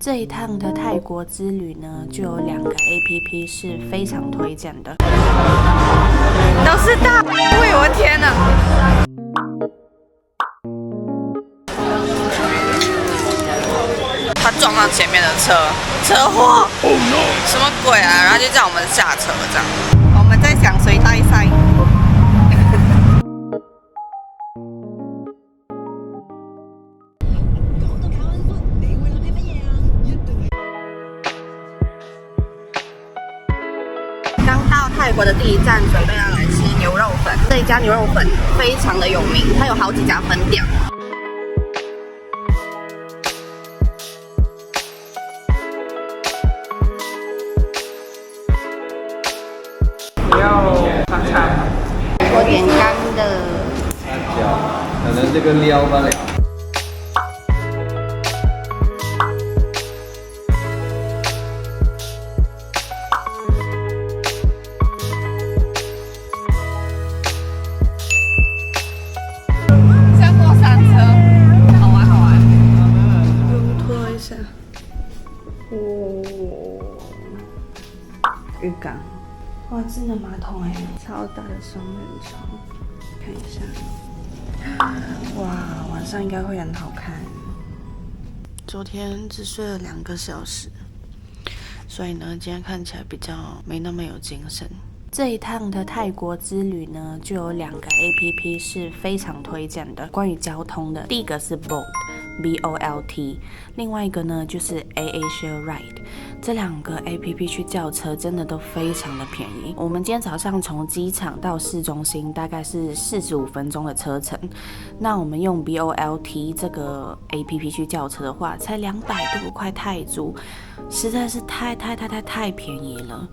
这一趟的泰国之旅呢，就有2个 APP 是非常推荐的，都是大贵，我的天哪！他撞到前面的车祸，什么鬼啊？然后就叫我们下车，这样。我们在想谁带赛。刚到泰国的第一站，准备要来吃牛肉粉。这一家牛肉粉非常的有名，它有好几家分店。你要尝尝。我点干的。三角，可能这个撩不了。先过山车，好玩好玩。拖一下。浴缸。哇，智能马桶哎，超大的双人床，看一下。哇，晚上应该会很好看。昨天只睡了2个小时，所以呢，今天看起来比较没那么有精神。这一趟的泰国之旅呢，就有2个 APP 是非常推荐的，关于交通的。第一个是 Bolt，B-O-L-T， 另外一个呢就是 AirAsia Ride。这2个 APP 去叫车真的都非常的便宜。我们今天早上从机场到市中心大概是45分钟的车程，那我们用 BOLT 这个 APP 去叫车的话，才200多块泰铢，实在是太便宜了。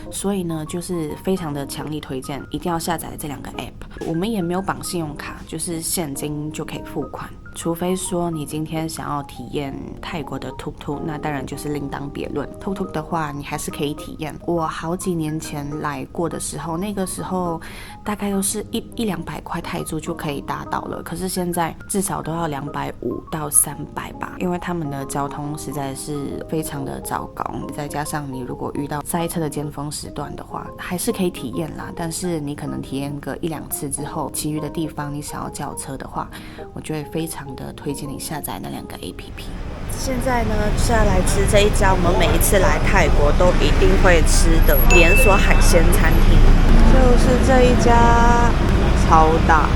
所以呢，就是非常的强力推荐，一定要下载这2个 App。我们也没有绑信用卡，就是现金就可以付款。除非说你今天想要体验泰国的 Tuk Tuk， 那当然就是另当别论。Tuk Tuk 的话，你还是可以体验。我好几年前来过的时候，那个时候大概都是100-200块泰铢就可以达到了，可是现在至少都要250到300吧，因为他们的交通实在是非常的糟糕，再加上你如果遇到塞车的尖峰时段的话，还是可以体验啦，但是你可能体验个1-2次之后，其余的地方你想要叫车的话，我就会非常的推荐你下载那2个 APP。现在呢，是要来吃这一家我们每一次来泰国都一定会吃的连锁海鲜餐厅，就是这一家，超大。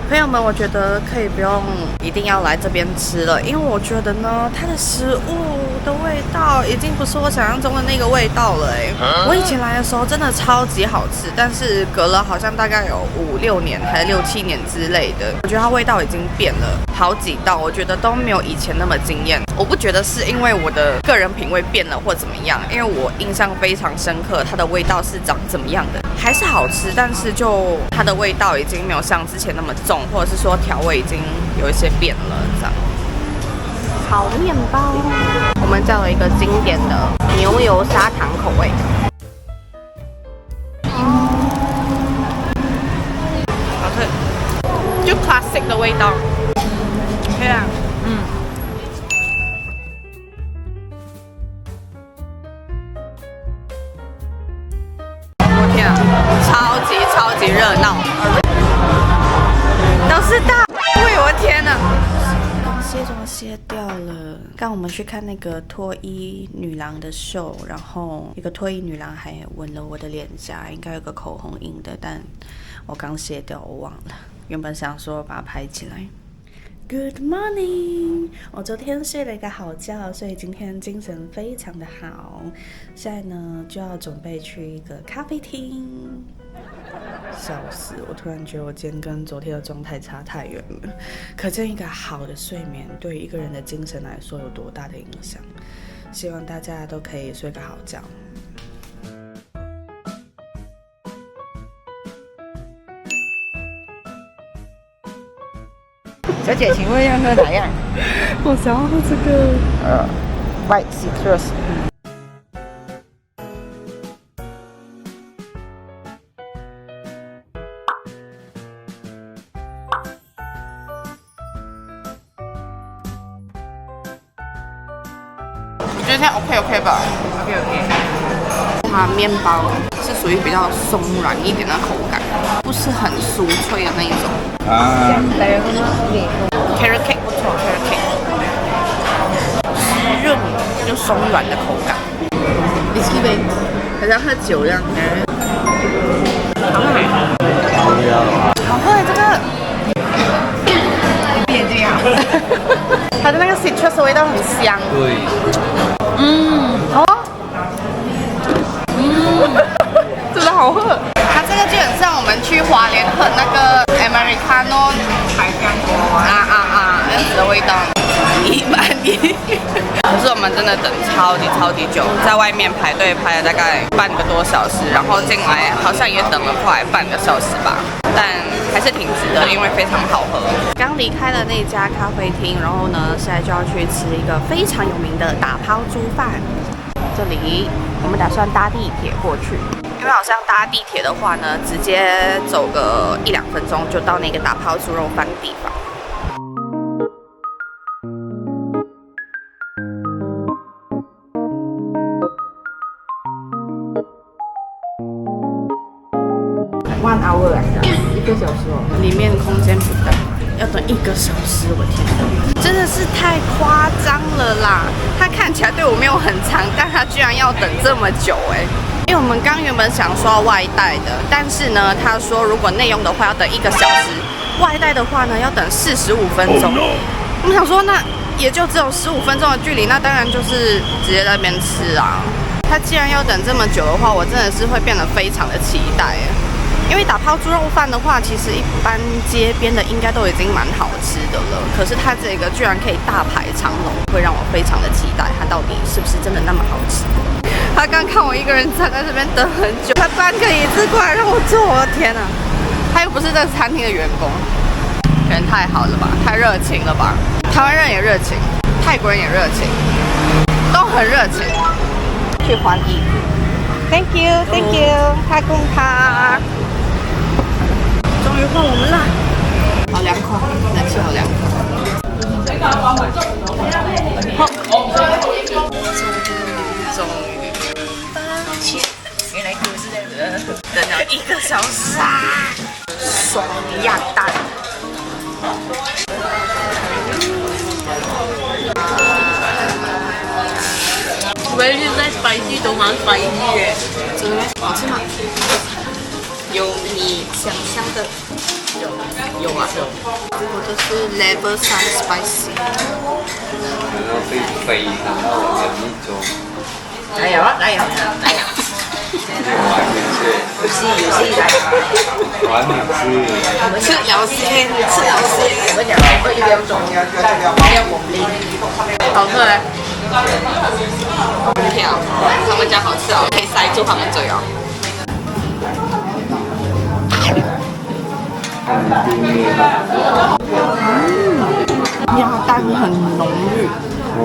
朋友们，我觉得可以不用一定要来这边吃了，因为我觉得呢，它的食物的味道已经不是我想象中的那个味道了哎。我以前来的时候真的超级好吃，但是隔了好像大概有5-6年还是6-7年之类的，我觉得它味道已经变了好几道，我觉得都没有以前那么惊艳。我不觉得是因为我的个人品味变了或怎么样，因为我印象非常深刻，它的味道是长怎么样的，还是好吃，但是就它的味道已经没有像之前那么重，或者是说调味已经有一些变了这样。烤面包，我们叫了一个经典的牛油砂糖口味。好吃，就 classic 的味道。对啊，我天啊，超级热闹，都是大贵，我的天哪！卸妆卸掉了。刚我们去看那个脱衣女郎的秀，然后一个脱衣女郎还吻了我的脸颊，应该有个口红印的，但我刚卸掉，我忘了。原本想说把它拍起来。Good morning！ 我昨天睡了一个好觉，所以今天精神非常的好。现在呢就要准备去一个咖啡厅。笑死！我突然觉得我今天跟昨天的状态差太远了，可见一个好的睡眠对一个人的精神来说有多大的影响。希望大家都可以睡个好觉。小姐，请问要喝哪样？我想要喝这个。White citrus。我觉得现在 OK 吧。OK。它面包是属于比较松软一点的口感，不是很酥脆的那一种。啊。Carrot cake 不错 ，Carrot cake。湿润又松软的口感。Whisky 杯，好像喝酒一样。好喝。好喝这个。变这样。它的那个 citrus 的味道很香。对。真的好喝。它这个就很像我们去花莲喝那个 Americano 海香果这样子的味道。1:1。可是我们真的等超级久，在外面排队排了大概半个多小时，然后进来好像也等了快半个小时吧，但还是挺值得，因为非常好喝。刚离开了那家咖啡厅，然后呢，现在就要去吃一个非常有名的打抛猪饭。这里我们打算搭地铁过去，因为好像搭地铁的话呢，直接走个1-2分钟就到那个打抛猪肉饭的地方。1 hour 1个小时哦。里面空间不大，要等1个小时，我天哪，真的是太夸张了啦！它看起来对我没有很长，但它居然要等这么久哎！因为我们刚原本想说要外带的，但是呢，他说如果内用的话要等1个小时，外带的话呢要等45分钟。我们想说那也就只有15分钟的距离，那当然就是直接在那边吃啊。他既然要等这么久的话，我真的是会变得非常的期待哎。因为打抛猪肉饭的话，其实一般街边的应该都已经蛮好吃的了，可是它这个居然可以大排长龙，会让我非常的期待它到底是不是真的那么好吃。他刚看我一个人站在这边等很久，他搬个椅子过来让我坐，我的天哪！他又不是这个餐厅的员工，人太好了吧，太热情了吧？台湾人也热情，泰国人也热情，都很热情。去还衣服 ，Thank you， 太公卡。终于换我们了，好凉快，冷气好凉快。好，终于，抱歉，原来故事在这，等了1个小时啊！双鸭蛋，Very nice spicy， 都蛮 spicy 耶。真的好吃吗？有你想象的，有啊，我的是 level 3 spicy。然后非常好的一种。加油啊！加油！加油！完美吃。有戏来了。完美吃。吃有先，吃有先。我讲1秒钟，要我们好喝嘞。天啊，他们家好吃哦，可以塞住他们嘴哦。鸭蛋很浓郁。哦。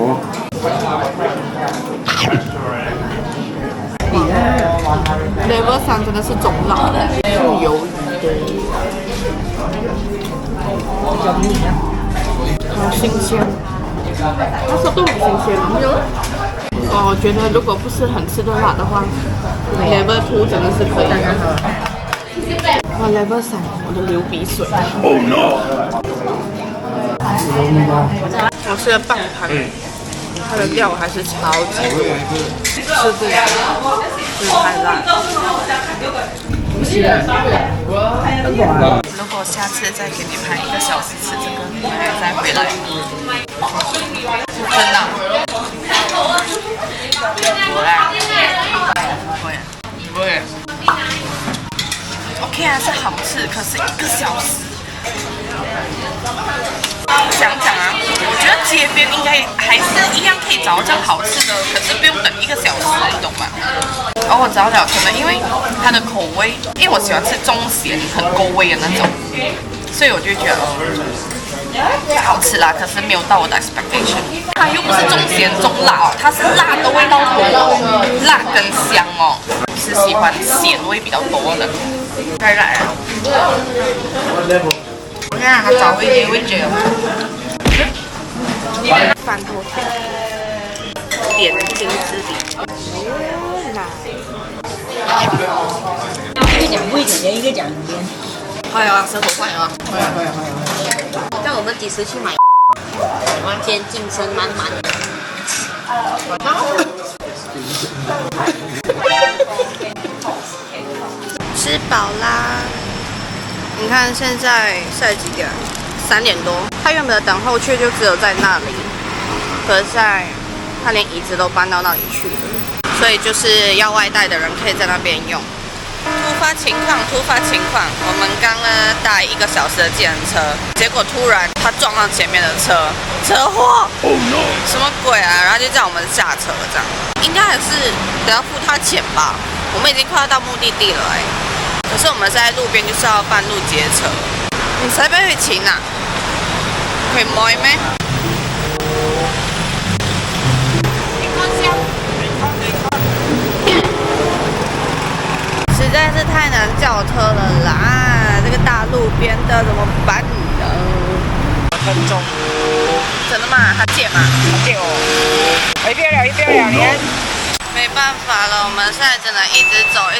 level 3真的是中辣的，是鱿鱼的，好新鲜。它说都很新鲜吗？我觉得如果不是很吃得辣的话 ，level 2真的是可以的。哇 ，level 3我都流鼻水。Oh no！ 我吃了半盘，它的料还是超级多，吃不了，真的太辣。不行。如果下次再给你排1个小时吃这个，你还要再回来？真的？不会。OK 还是好吃，可是1个小时。想讲啊，我觉得街边应该还是一样可以找到这样好吃的，可是不用等1个小时，你懂吗？然后我找了可能因为它的口味，因为我喜欢吃中咸很够味的那种，所以我就觉得好吃啦，可是没有到我的 expectation。它又不是中咸中辣哦，它是辣的味道多，辣跟香哦。是喜欢咸味比较多的。再来啊！我看它找一些味觉。饭后甜，点心之礼。一个讲味的，一个讲边。快啊，舌头快啊！快啊！那我们几时去买？完全精神满满。吃饱啦！你看现在几点？3点多。他原本的等候区就只有在那里，可是他连椅子都搬到那里去了，所以就是要外带的人可以在那边用。突发情况！我们刚呢搭1个小时的计程车，结果突然他撞到前面的车祸！什么鬼啊！然后就叫我们下车，这样应该还是得要付他钱吧？我们已经快要到目的地了可是我们是在路边，就是要半路接车。你使俾佢錢啊？佢唔愛咩？实在是太难叫车了啦！这个大路边的怎么办呢？2分钟。真的吗？他借吗？他借我。一边聊，你看。没办法了，我们现在只能一直走，一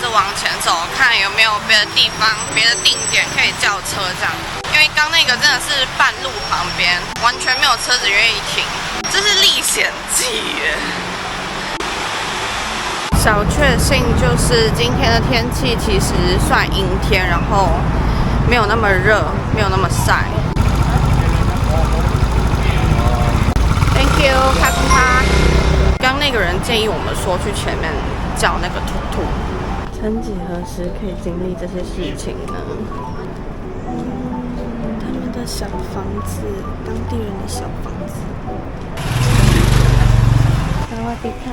直往前走，看有没有别的地方、别的定点可以叫车这样。因为刚那个真的是半路旁边，完全没有车子愿意停，这是历险记耶。小确幸就是今天的天气其实算阴天，然后没有那么热，没有那么晒。Thank you， 咔咔。刚那个人建议我们说去前面叫那个兔兔。曾几何时可以经历这些事情呢？他们的小房子，当地人的小房子。萨瓦迪卡。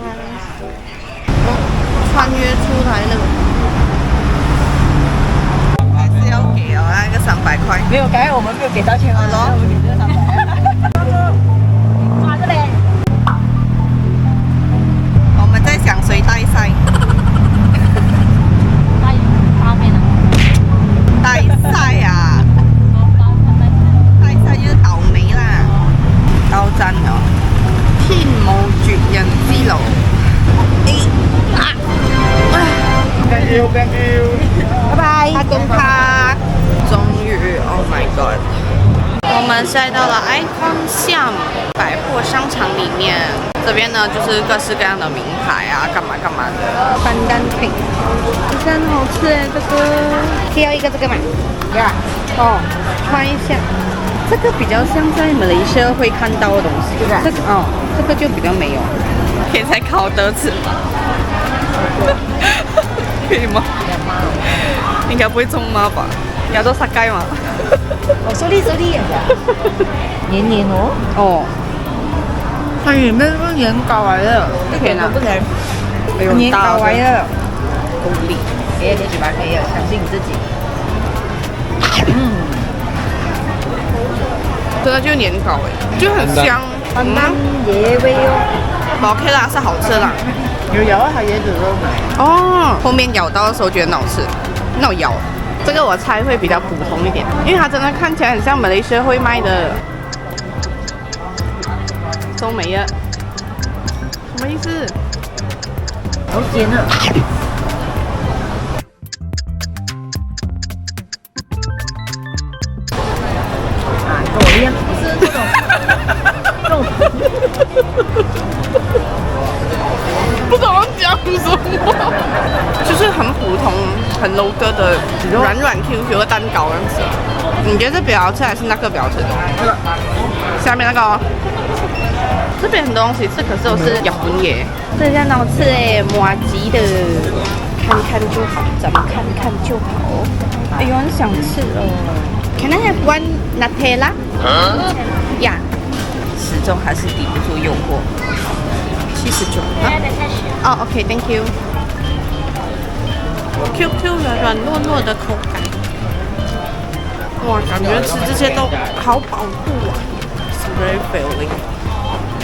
穿越出来那个，还是要给哦，那个300块。没有，刚才我们没有给到钱啊，我们给这个300。抓着嘞！我们在想谁带赛。大面啊！带赛啊！帶晒要倒霉啦！交真哦，天無絕人之路。Thank you，拜拜，阿公卡。終於 ，Oh my God！ 我們現在到了 Icon 百貨商場裡面，這邊呢就是各式各樣的名牌啊，幹嘛的。班丹品，真好吃哎，這個。挑一個這個嘛。呀。哦，看一下。這個比較像在馬來西亞會看到的東西。這個哦，這個就比較沒有。可以再烤德子嗎？可以嗎？應該不會中媽吧？有咗殺雞嘛？我手裡黏黏哦。哦。它裡面是年糕來的。甜啊？不甜。年糕來的。夠力。可以，你嘴巴可以，相信你自己。真的就是年糕哎，就很香。椰味哦。OK 啦，是好吃啦。有咬到它椰子肉没？哦，后面咬到的时候觉得很好吃，那我咬。这个我猜会比较普通一点，因为它真的看起来很像马来西亚会卖的。都没了，什么意思？好甜啊！啊，跟我一样，不是这种。不知道讲什么，就是很普通、很 local 的软 QQ 的蛋糕样子。你觉得这比较好吃还是那个比较好吃？下面那个哦，这边很多东西吃，可是都是日本耶。这家很好吃哎，麻吉的，看看就好，咱们看看就好。哎呦，很想吃哦。Can I have one Nutella？呀，始终还是抵不住诱惑。79啊。哦 ，OK，Thank you。QQ 软软糯糯的口感。哇，感觉吃这些都好饱腹啊 ，it's very filling。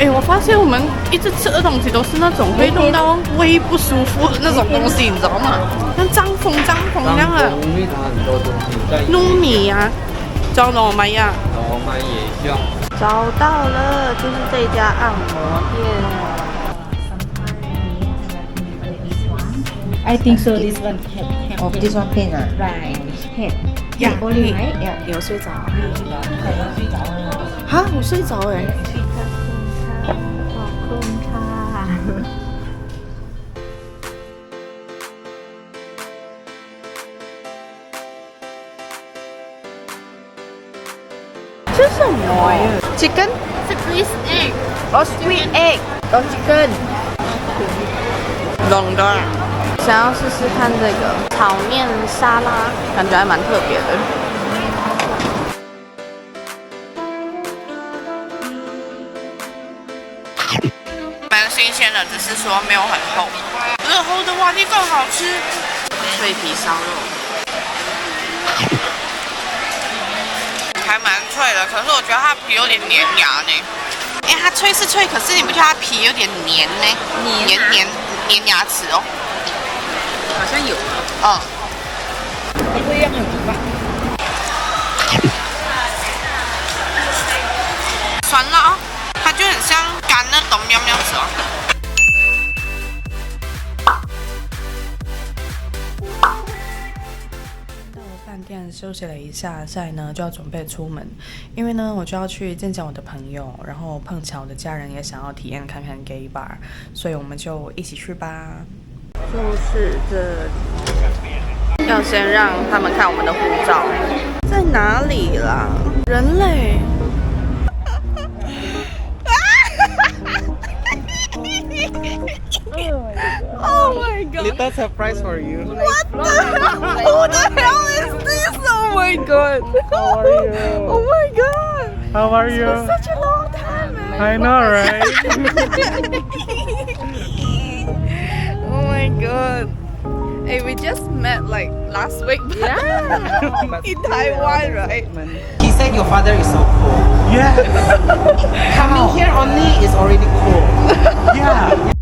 哎，我发现我们一直吃的东西都是那种会弄到胃不舒服的那种东西，你知道吗？像张风那样的。因为它很多东西在糯米呀，找糯米呀。我们也需要。找到了，就是这家按摩店。I think so. This one head. Oh, this one pain ah. Right. Head. Yeah, Only right? Yeah. 你有睡着？哈，我睡着哎。这是什么呀 ？Chicken? Squeeze egg. Oh, squid egg. Oh, chicken. 冷的。想要试试看这个炒面沙拉，感觉还蛮特别的。蛮新鲜的，只是说没有很厚。热厚的话，你更好吃。脆皮烧肉，还蛮脆的，可是我觉得它皮有点黏牙呢。哎，它脆是脆，可是你不觉得它皮有点黏呢？黏牙齿哦。好像有。嗯。不一样很吧？酸辣哦，它就很像干的冬喵喵子哦。到了饭店休息了一下，现在呢就要准备出门，因为呢我就要去见见我的朋友，然后碰巧我的家人也想要体验看看 gay bar， 所以我们就一起去吧。就是这里，要先让他们看我们的护照，在哪里啦？人类。Oh my god! Little surprise for you. What the hell? Who the hell is this? Oh my god! How are you? Oh my god! How are you? It's such a long time, man. I know, right? Oh my god! Hey, we just met like last week. Yeah. In Taiwan, right? He said your father is so cool. Yeah. Coming here only is already cool. Yeah.